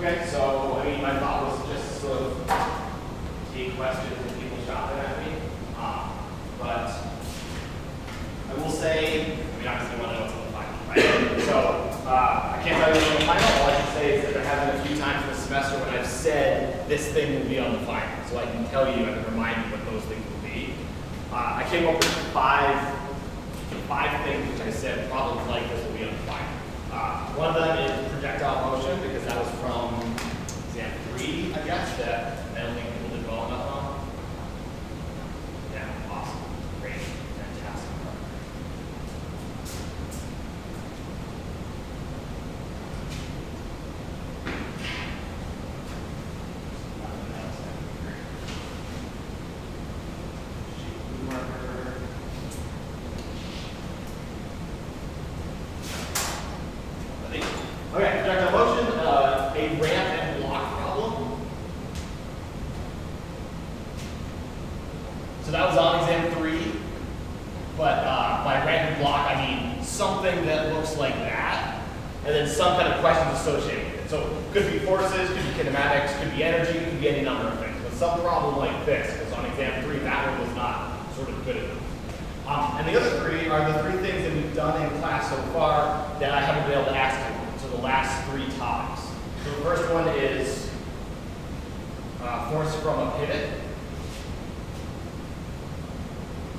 Okay, so I mean, my thought was just sort of take questions and people shouting at me. But I will say, I mean, obviously, I want to know what's on the final, right? So I can't tell you what's on the final. All I can say is that there have been a few times in the semester when I've said this thing will be on the final, so I can tell you, I can remind you what those things will be. I came up with five things which I said problems like this will be on the final. One of them is projectile motion, because that was from exam 3, I guess, that I don't think people did well enough on. Yeah, awesome. Great. Fantastic. Okay, projectile motion, a ramp and block problem. So that was on exam 3, but by ramp and block, I mean something that looks like that, and then some kind of questions associated with it. So it could be forces, could be kinematics, could be energy, could be any number of things, but some problem like this, because on exam 3, that one was not sort of good enough. And the other 3 are the 3 things that we've done in class so far that I haven't been able to ask you. So the last 3 topics. So the first one is force from a pivot.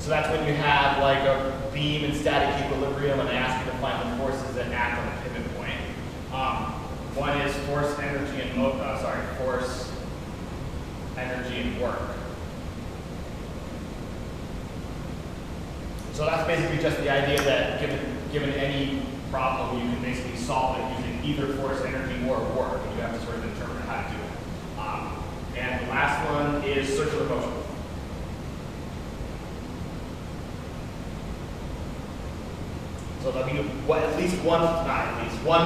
So that's when you have like a beam in static equilibrium and I ask you to find the forces that act on the pivot point. One is force, energy, and force, energy, and work. So that's basically just the idea that given any problem, you can basically solve it using either force, energy, or work, and you have to sort of determine how to do it. And the last one is circular motion. So there'll be at least one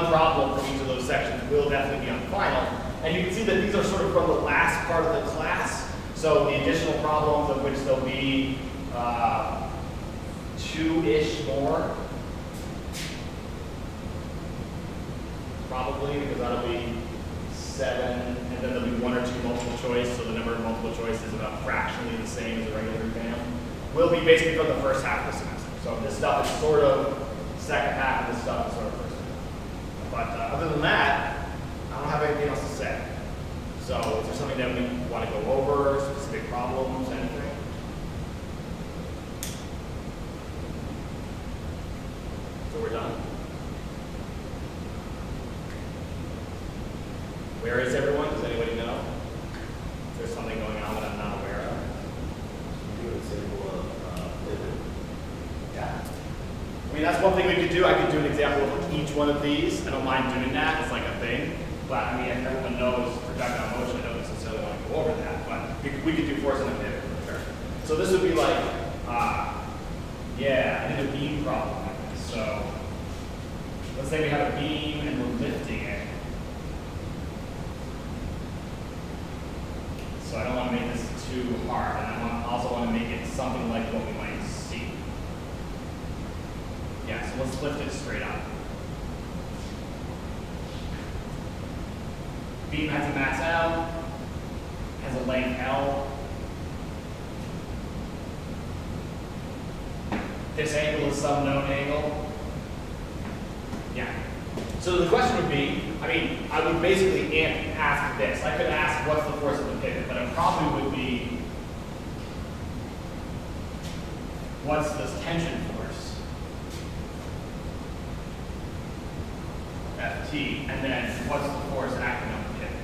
problem from each of those sections will definitely be on the final. And you can see that these are sort of from the last part of the class. So the additional problems, of which there'll be 2-ish more. Probably, because that'll be 7, and then there'll be 1 or 2 multiple choice, so the number of multiple choice is about fractionally the same as a regular exam. Will be basically from the first half of the semester. So this stuff is sort of second half, and this stuff is sort of first half. But other than that, I don't have anything else to say. So is there something that we want to go over, specific problems, anything? So we're done. Where is everyone? Does anybody know? Is there something going on that I'm not aware of? Do an example of pivot. Yeah. I mean, that's one thing we could do. I could do an example of each one of these. I don't mind doing that. It's like a thing. But I mean, if everyone knows projectile motion, I don't necessarily want to go over that. But we could do force and a pivot for sure. So this would be like, yeah, I did a beam problem like this. So let's say we have a beam and we're lifting it. So I don't want to make this too hard, and I also want to make it something like what we might see. Yeah, so let's lift it straight up. Beam has a mass L, has a length L. This angle is some known angle. Yeah. So the question would be, I mean, I would basically ask this. I could ask what's the force of the pivot, but it probably would be what's this tension force? Ft, and then what's the force acting on the pivot?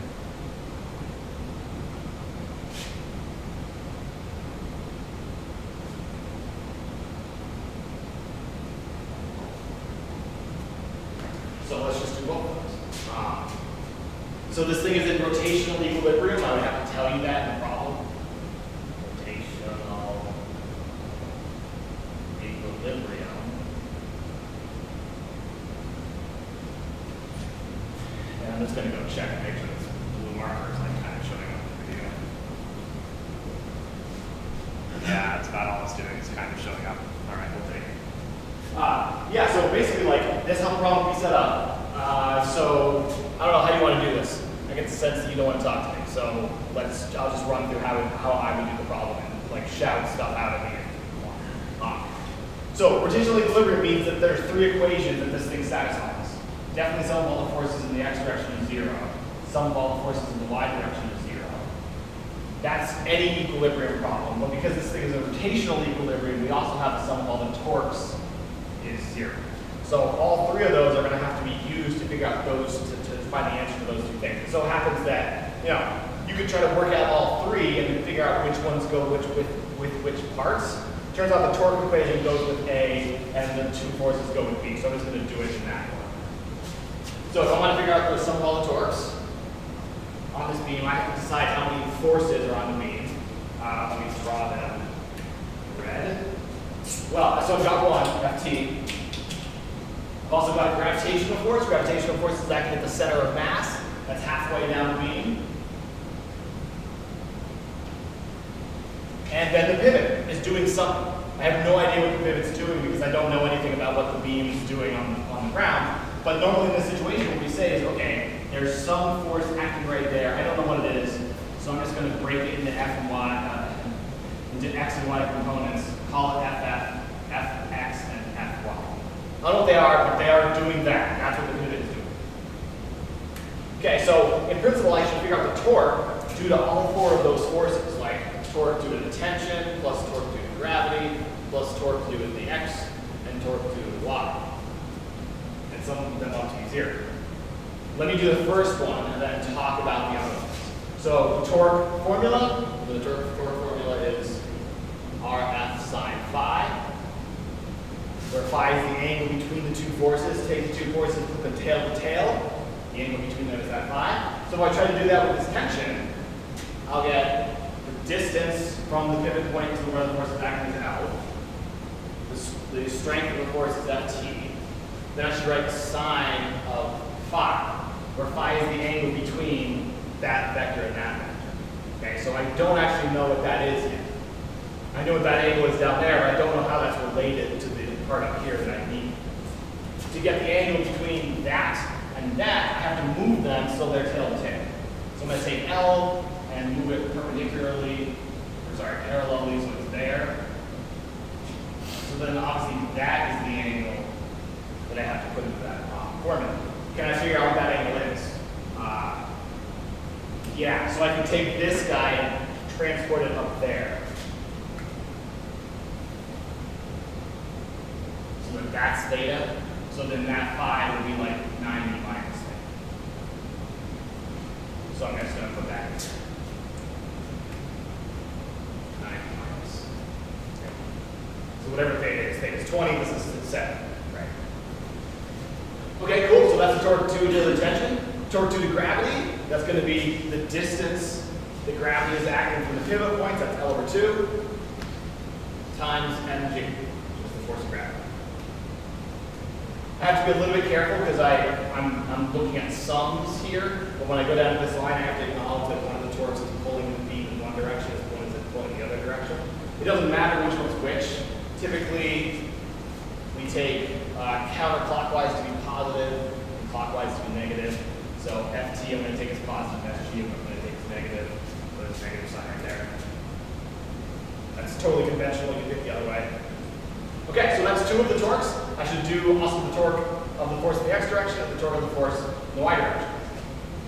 So let's just do both of those. So this thing is in rotational equilibrium. I would have to tell you that in the problem. Rotational equilibrium. And I'm just going to go check and make sure this blue marker is like kind of showing up in the video. Yeah, that's about all it's doing. It's kind of showing up. All right, we'll take it. Yeah, so basically, like, this is how the problem will be set up. So I don't know how you want to do this. I get the sense that you don't want to talk to me. So I'll just run through how I would do the problem and like shout stuff out at me if you want. So rotational equilibrium means that there's three equations that this thing satisfies. Definitely sum of all the forces in the x direction is 0. Sum of all the forces in the y direction is 0. That's any equilibrium problem, but because this thing is a rotational equilibrium, we also have the sum of all the torques is 0. So all three of those are going to have to be used to figure out those, to find the answer to those two things. So it happens that, you could try to work out all three and then figure out which ones go with which parts. Turns out the torque equation goes with A and the two forces go with B. So I'm just going to do it in that order. So if I want to figure out the sum of all the torques on this beam, I have to decide how many forces are on the beam. Let me draw them red. Well, so I've got one, Ft. I've also got a gravitational force. Gravitational force is acting at the center of mass. That's halfway down the beam. And then the pivot is doing something. I have no idea what the pivot's doing because I don't know anything about what the beam is doing on the ground. But normally in this situation, what we say is, okay, there's some force acting right there. I don't know what it is, so I'm just going to break it into F and Y, into X and Y components. Call it FF, FX, and FY. I don't know what they are, but they are doing that. That's what the pivot is doing. Okay, so in principle, I should figure out the torque due to all four of those forces, like torque due to the tension, plus torque due to gravity, plus torque due to the X, and torque due to the Y. And some of them ought to be 0. Let me do the first one and then talk about the other ones. So the torque formula is RF sine phi, where phi is the angle between the two forces. Take the two forces, put them tail to tail. The angle between them is that phi. So if I try to do that with this tension, I'll get the distance from the pivot point to where the force is acting is L. The strength of the force is Ft. Then I should write sine of phi, where phi is the angle between that vector and that vector. Okay, so I don't actually know what that is yet. I know what that angle is down there, but I don't know how that's related to the part up here that I need. To get the angle between that and that, I have to move them so they're tail to tail. So I'm going to take L and move it parallelly so it's there. So then obviously that is the angle that I have to put into that formula. Can I figure out what that angle is? Yeah, so I can take this guy and transport it up there. So that that's theta. So then that phi would be like 90 minus theta. So I'm just going to put that in there. 90 minus. Okay. So whatever theta is 20, this is 7. Right. Okay, cool. So that's the torque due to the tension. Torque due to gravity, that's going to be the distance that gravity is acting from the pivot points, that's L over 2, times mg, which is the force of gravity. I have to be a little bit careful because I'm looking at sums here, but when I go down to this line, I have to acknowledge that one of the torques is pulling the beam in one direction, and one is pulling the other direction. It doesn't matter which one's which. Typically, we take counterclockwise to be positive, and clockwise to be negative. So Ft I'm going to take as positive, Sg I'm going to take as negative. So there's a negative sign right there. That's totally conventional, you can pick the other way. Okay, so that's two of the torques. I should do also the torque of the force in the x direction and the torque of the force in the y direction.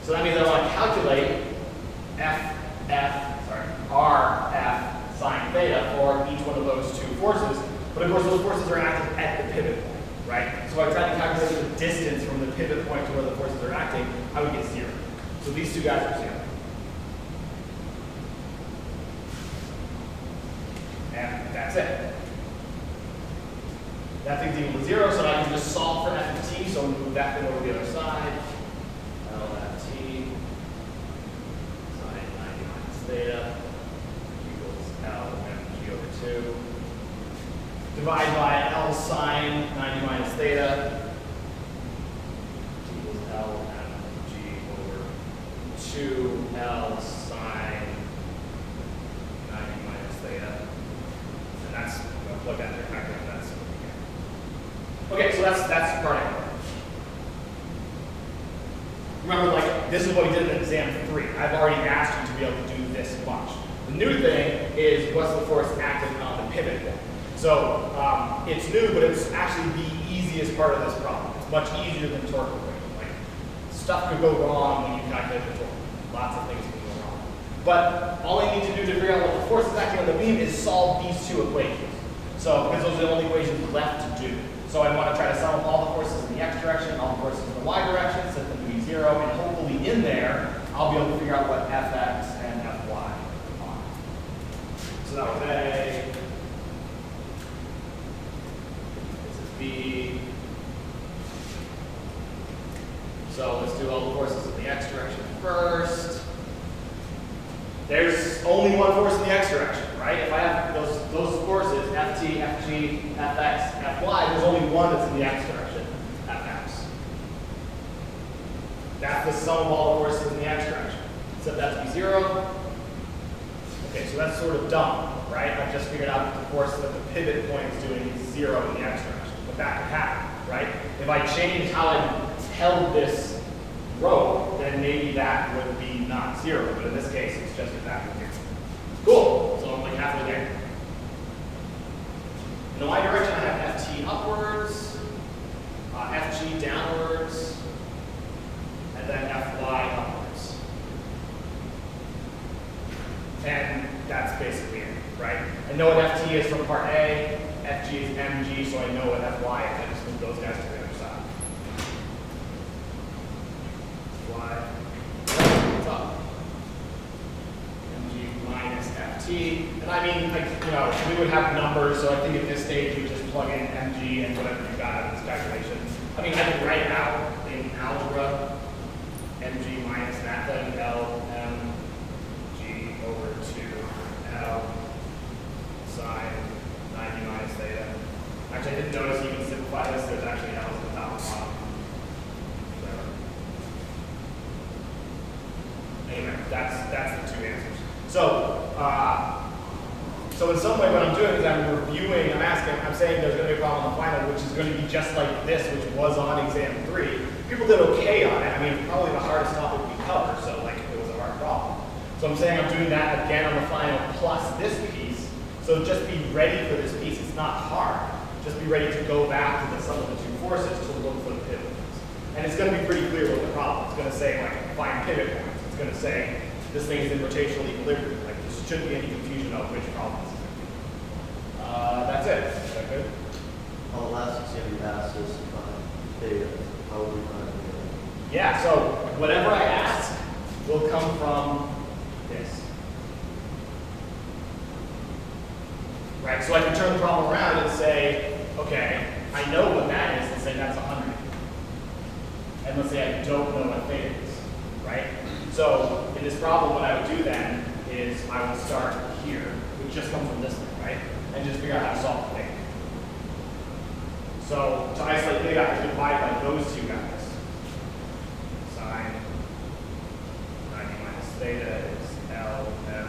So that means I want to calculate Rf sine theta for each one of those two forces. But of course those forces are acting at the pivot point, right? So if I try to calculate the distance from the pivot point to where the forces are acting, I would get 0. So these two guys are 0. And that's it. That thing's equal to 0, so now I can just solve for f of t, so move that thing over the other side. L f t sine 90 minus theta equals L mg over 2. Divide by L sine 90 minus theta equals L mg over 2 L sine 90 minus theta. And that's, I'm going to plug that there back in. That's what we get. Okay, so that's part A. Remember, like, this is what we did in exam 3. I've already asked you to be able to do this much. The new thing is what's the force acting on the pivot point. So it's new, but it's actually the easiest part of this problem. It's much easier than torque equation. Like, stuff could go wrong when you calculate the torque. Lots of things can go wrong. But all I need to do to figure out what the force is acting on the beam is solve these two equations. So, because those are the only equations left to do. So I want to try to sum up all the forces in the x direction, all the forces in the y direction, set them to be 0, and hopefully in there, I'll be able to figure out what fx and fy are. So that was A. This is B. So let's do all the forces in the x direction first. There's only one force in the x direction, right? If I have those forces, Ft, Fg, Fx, Fy, there's only one that's in the x direction, Fx. That's the sum of all the forces in the x direction. Set that to be 0. Okay, so that's sort of dumb, right? I've just figured out that the force that the pivot point is doing is 0 in the x direction. But that could happen, right? If I change how I held this rope, then maybe that would be not 0, but in this case, it's just exactly 0. Cool, so I'm like halfway there. In the y direction, I have Ft upwards, Fg downwards, and then Fy upwards. And that's basically it, right? I know what Ft is from part A, Fg is mg, so I know what Fy is. I just move those guys to the other side. What's up? Mg minus Ft. And I mean, like, you know, we would have numbers, so I think at this stage you would just plug in Mg and whatever you got out of this calculation. I mean, I can write out in algebra Mg minus that, then L Mg over 2 L sine 90 minus theta. Actually, I didn't notice you can simplify this. There's actually L's at the top and bottom. Anyway, that's the two answers. So, so in some way what I'm doing is I'm reviewing, I'm saying there's going to be a problem on the final, which is going to be just like this, which was on exam 3. People did okay on it. I mean, it's probably the hardest topic we covered, so like it was a hard problem. So I'm saying I'm doing that again on the final plus this piece. So just be ready for this piece. It's not hard. Just be ready to go back to the sum of the two forces to look for the pivot points. And it's going to be pretty clear what the problem is. It's going to say, like, find pivot points. It's going to say this thing is in rotational equilibrium. Like, there shouldn't be any confusion of which problem this is going to be. That's it. Is that good? On the last exam you asked us to find theta. How would we find theta? Yeah, so whatever I ask will come from this. Right, so I can turn the problem around and say, okay, I know what that is, and say that's 100. And let's say I don't know what theta is, right? So in this problem, what I would do then is I would start here, which just comes from this thing, right? And just figure out how to solve the theta. So to isolate theta, I can divide by those two guys. Sine 90 minus theta is L M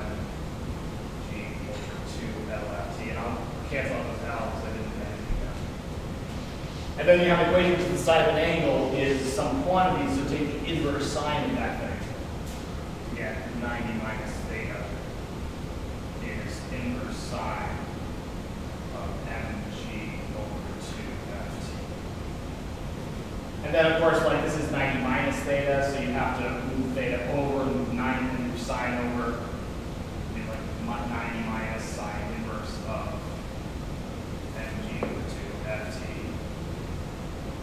G over 2 L F T, and I'll cancel out those L's because I didn't do anything there. And then you have an equation to the side of an angle is some quantity, so take the inverse sine of that thing. Yeah, 90 minus theta is inverse sine of mg over 2ft. And then of course, like this is 90 minus theta, so you have to move theta over and move 90 and move sine over. Be like 90 minus sine inverse of mg over 2ft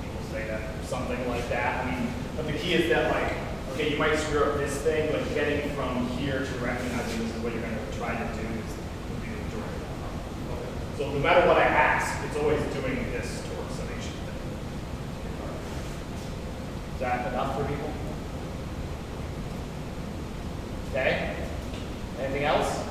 equals theta, something like that. I mean, but the key is that, like, okay, you might screw up this thing, but getting from here to recognizing this is what you're going to try to do would be the majority of the problem. Okay. So no matter what I ask, it's always doing this torque summation thing. Is that enough for people? Okay. Anything else?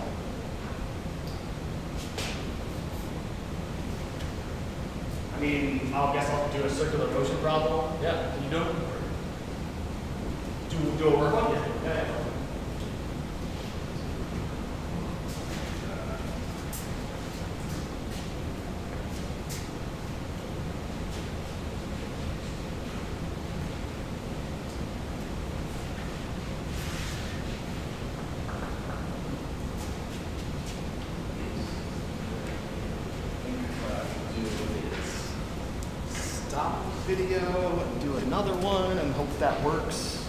I mean, I guess I'll do a circular motion problem. Yeah, can you do it? Do a work one? Yeah. stop the video and do another one and hope that works.